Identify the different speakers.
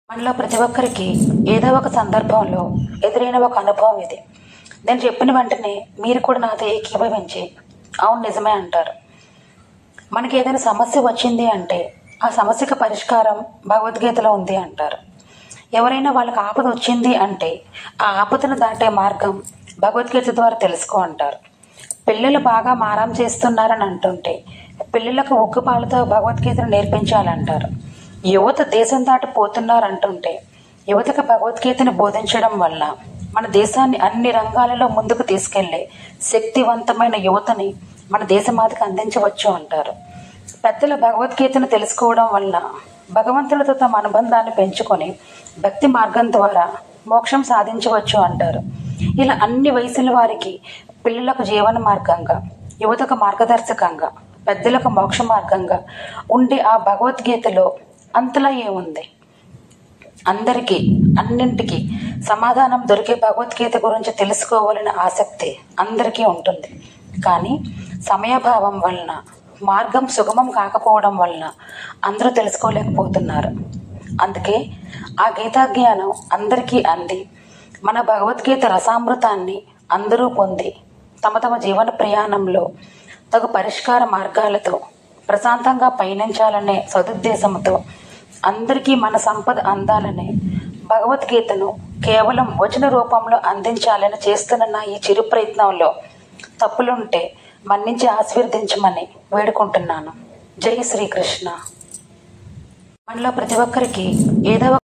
Speaker 1: మనలో ప్రతి ఒక్కరికి ఏదో ఒక సందర్భంలో ఎదురైన ఒక అనుభవం ఇది. నేను చెప్పిన వెంటనే మీరు కూడా నాతో ఏకీభవించి అవును నిజమే అంటారు. మనకి ఏదైనా సమస్య వచ్చింది అంటే ఆ సమస్యకు పరిష్కారం భగవద్గీతలో ఉంది అంటారు. ఎవరైనా వాళ్ళకి ఆపద వచ్చింది అంటే ఆ ఆపదను దాటే మార్గం భగవద్గీత ద్వారా తెలుసుకో అంటారు. పిల్లలు బాగా మారం చేస్తున్నారని అంటుంటే పిల్లలకు ఉగ్గుపాలతో భగవద్గీతను నేర్పించాలంటారు. యువత దేశం దాటి పోతున్నారంటుంటే యువతకు భగవద్గీతను బోధించడం వల్ల మన దేశాన్ని అన్ని రంగాలలో ముందుకు తీసుకెళ్లే శక్తివంతమైన యువతని మన దేశమాతకు అందించవచ్చు అంటారు. పెద్దలు భగవద్గీతను తెలుసుకోవడం వల్ల భగవంతుడితో తమ అనుబంధాన్ని పెంచుకొని భక్తి మార్గం ద్వారా మోక్షం సాధించవచ్చు అంటారు. ఇలా అన్ని వయసుల వారికి పిల్లలకు జీవన మార్గంగా, యువతకు మార్గదర్శకంగా, పెద్దలకు మోక్ష మార్గంగా ఉండే ఆ భగవద్గీతలో అంతలా ఏముంది? అందరికీ అన్నింటికి సమాధానం దొరికే భగవద్గీత గురించి తెలుసుకోవాలనే ఆసక్తి అందరికీ ఉంటుంది. కానీ సమయాభావం వలన, మార్గం సుగమం కాకపోవడం వలన అందరూ తెలుసుకోలేకపోతున్నారు. అందుకే ఆ గీతా జ్ఞానం అందరికీ అంది మన భగవద్గీత రసామృతాన్ని అందరూ పొంది తమ తమ జీవన ప్రయాణంలో తగు పరిష్కార మార్గాలతో ప్రశాంతంగా పయనించాలనే సదుద్దేశంతో అందరికీ మన సంపద అందాలనే భగవద్గీతను కేవలం వచన రూపంలో అందించాలని చేస్తున్న ఈ చిరు ప్రయత్నంలో తప్పులుంటే మన్నించి ఆశీర్వదించమని వేడుకుంటున్నాను. జై శ్రీకృష్ణ. మనలో ప్రతి ఒక్కరికి ఏదో